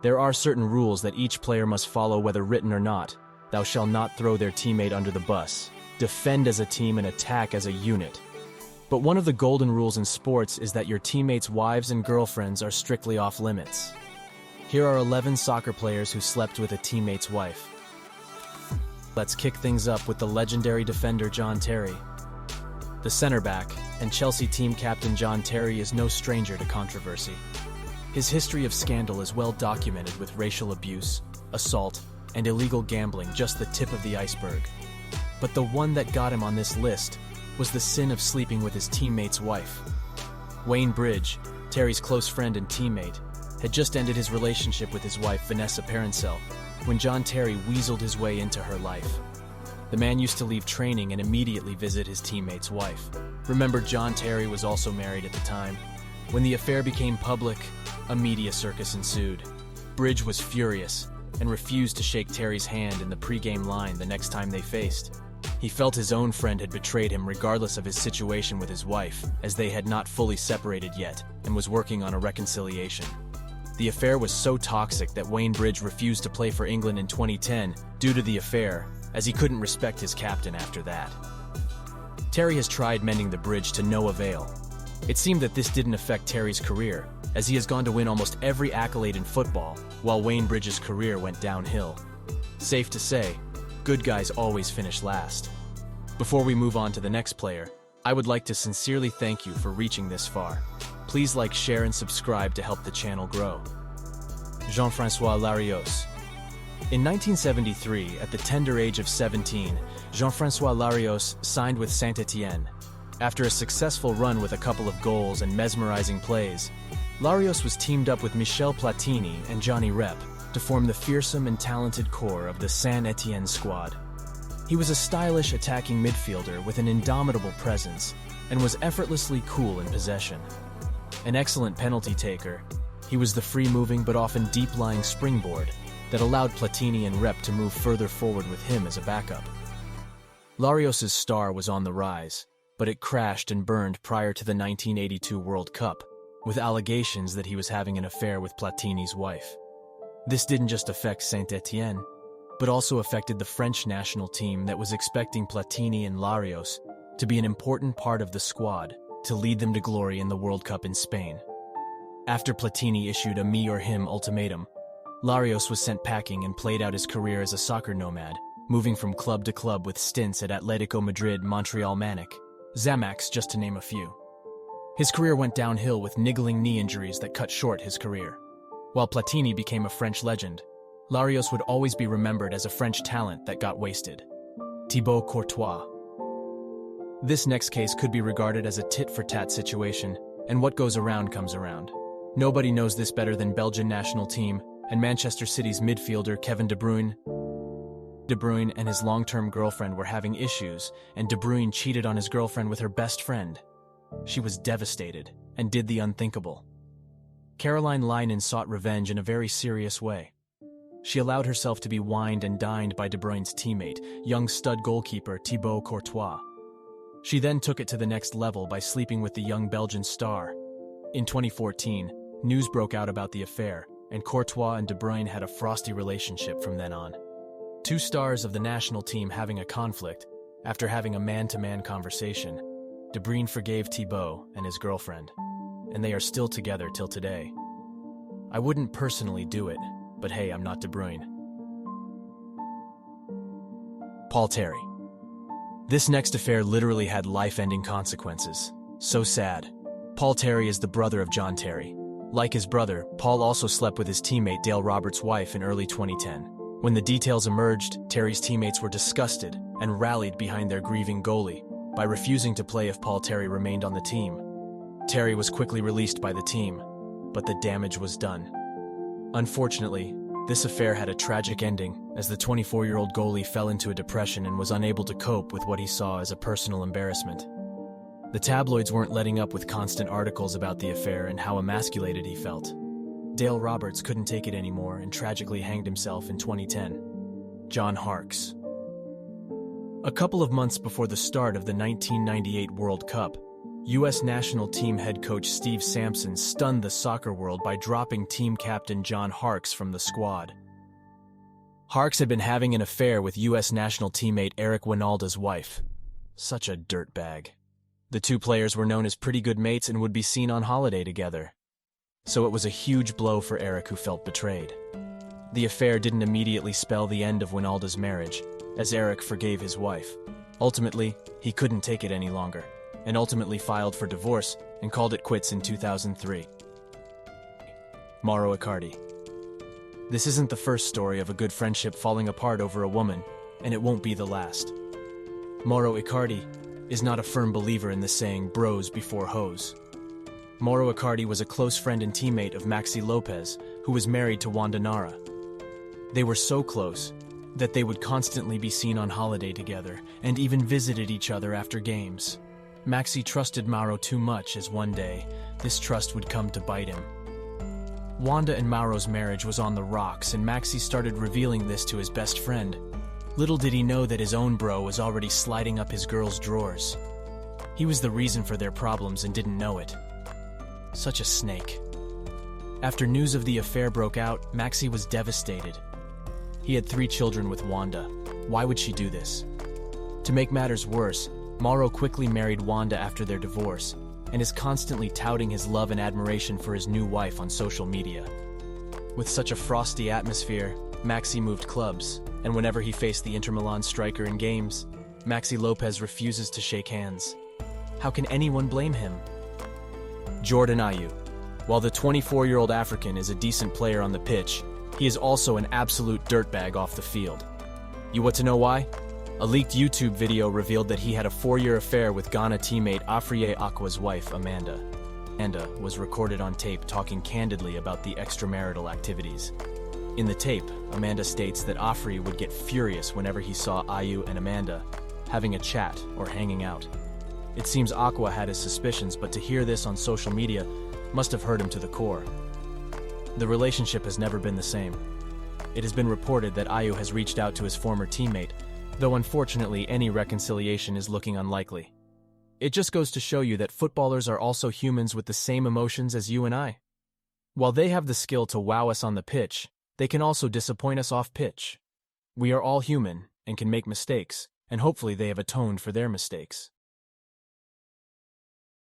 There are certain rules that each player must follow whether written or not. Thou shalt not throw their teammate under the bus. Defend as a team and attack as a unit. But one of the golden rules in sports is that your teammates' wives and girlfriends are strictly off limits. Here are 11 soccer players who slept with a teammate's wife. Let's kick things up with the legendary defender John Terry. The center back and Chelsea team captain John Terry is no stranger to controversy. His history of scandal is well documented, with racial abuse, assault, and illegal gambling just the tip of the iceberg. But the one that got him on this list was the sin of sleeping with his teammate's wife. Wayne Bridge, Terry's close friend and teammate, had just ended his relationship with his wife Vanessa Parancel when John Terry weaseled his way into her life. The man used to leave training and immediately visit his teammate's wife. Remember, John Terry was also married at the time. When the affair became public, a media circus ensued. Bridge was furious and refused to shake Terry's hand in the pre-game line the next time they faced. He felt his own friend had betrayed him regardless of his situation with his wife, as they had not fully separated yet and was working on a reconciliation. The affair was so toxic that Wayne Bridge refused to play for England in 2010 due to the affair, as he couldn't respect his captain after that. Terry has tried mending the bridge to no avail. It seemed that this didn't affect Terry's career, as he has gone to win almost every accolade in football, while Wayne Bridge's career went downhill. Safe to say, good guys always finish last. Before we move on to the next player, I would like to sincerely thank you for reaching this far. Please like, share, and subscribe to help the channel grow. Jean-François Larios. In 1973, at the tender age of 17, Jean-François Larios signed with Saint-Étienne. After a successful run with a couple of goals and mesmerizing plays, Larios was teamed up with Michel Platini and Johnny Rep to form the fearsome and talented core of the Saint-Étienne squad. He was a stylish attacking midfielder with an indomitable presence and was effortlessly cool in possession. An excellent penalty taker, he was the free-moving but often deep-lying springboard that allowed Platini and Rep to move further forward with him as a backup. Larios' star was on the rise, but it crashed and burned prior to the 1982 World Cup, with allegations that he was having an affair with Platini's wife. This didn't just affect Saint-Étienne, but also affected the French national team that was expecting Platini and Larios to be an important part of the squad to lead them to glory in the World Cup in Spain. After Platini issued a me or him ultimatum, Larios was sent packing and played out his career as a soccer nomad, moving from club to club with stints at Atletico Madrid, Montreal Manic, Xamax, just to name a few. His career went downhill with niggling knee injuries that cut short his career. While Platini became a French legend, Larios would always be remembered as a French talent that got wasted. Thibaut Courtois. This next case could be regarded as a tit-for-tat situation, and what goes around comes around. Nobody knows this better than Belgian national team and Manchester City's midfielder Kevin De Bruyne. De Bruyne and his long-term girlfriend were having issues, and De Bruyne cheated on his girlfriend with her best friend. She was devastated and did the unthinkable. Caroline Linen sought revenge in a very serious way. She allowed herself to be wined and dined by De Bruyne's teammate, young stud goalkeeper Thibaut Courtois. She then took it to the next level by sleeping with the young Belgian star. In 2014, news broke out about the affair, and Courtois and De Bruyne had a frosty relationship from then on. Two stars of the national team having a conflict. After having a man-to-man conversation, De Bruyne forgave Thibaut and his girlfriend, and they are still together till today. I wouldn't personally do it, but hey, I'm not De Bruyne. Paul Terry. This next affair literally had life-ending consequences. So sad. Paul Terry is the brother of John Terry. Like his brother, Paul also slept with his teammate Dale Roberts' wife in early 2010. When the details emerged, Terry's teammates were disgusted and rallied behind their grieving goalie by refusing to play if Paul Terry remained on the team. Terry was quickly released by the team, but the damage was done. Unfortunately, this affair had a tragic ending, as the 24-year-old goalie fell into a depression and was unable to cope with what he saw as a personal embarrassment. The tabloids weren't letting up with constant articles about the affair and how emasculated he felt. Dale Roberts couldn't take it anymore and tragically hanged himself in 2010. John Harkes. A couple of months before the start of the 1998 World Cup, U.S. national team head coach Steve Sampson stunned the soccer world by dropping team captain John Harkes from the squad. Harkes had been having an affair with U.S. national teammate Eric Winalda's wife. Such a dirtbag. The two players were known as pretty good mates and would be seen on holiday together. So it was a huge blow for Eric, who felt betrayed. The affair didn't immediately spell the end of Winalda's marriage, as Eric forgave his wife. Ultimately, he couldn't take it any longer, and ultimately filed for divorce and called it quits in 2003. Mauro Icardi. This isn't the first story of a good friendship falling apart over a woman, and it won't be the last. Mauro Icardi is not a firm believer in the saying, bros before hoes. Mauro Icardi was a close friend and teammate of Maxi Lopez, who was married to Wanda Nara. They were so close that they would constantly be seen on holiday together and even visited each other after games. Maxi trusted Mauro too much, as one day, this trust would come to bite him. Wanda and Mauro's marriage was on the rocks, and Maxi started revealing this to his best friend. Little did he know that his own bro was already sliding up his girl's drawers. He was the reason for their problems and didn't know it. Such a snake. After news of the affair broke out, Maxi was devastated. He had 3 children with Wanda. Why would she do this? To make matters worse, Mauro quickly married Wanda after their divorce, and is constantly touting his love and admiration for his new wife on social media. With such a frosty atmosphere, Maxi moved clubs, and whenever he faced the Inter Milan striker in games, Maxi Lopez refuses to shake hands. How can anyone blame him? Jordan Ayew. While the 24-year-old African is a decent player on the pitch, he is also an absolute dirtbag off the field. You want to know why? A leaked YouTube video revealed that he had a 4-year affair with Ghana teammate Afriye Akwa's wife, Amanda. Amanda was recorded on tape talking candidly about the extramarital activities. In the tape, Amanda states that Afri would get furious whenever he saw Ayew and Amanda having a chat or hanging out. It seems Akwa had his suspicions, but to hear this on social media must have hurt him to the core. The relationship has never been the same. It has been reported that Ayew has reached out to his former teammate, though unfortunately any reconciliation is looking unlikely. It just goes to show you that footballers are also humans with the same emotions as you and I. While they have the skill to wow us on the pitch, they can also disappoint us off pitch. We are all human and can make mistakes, and hopefully they have atoned for their mistakes.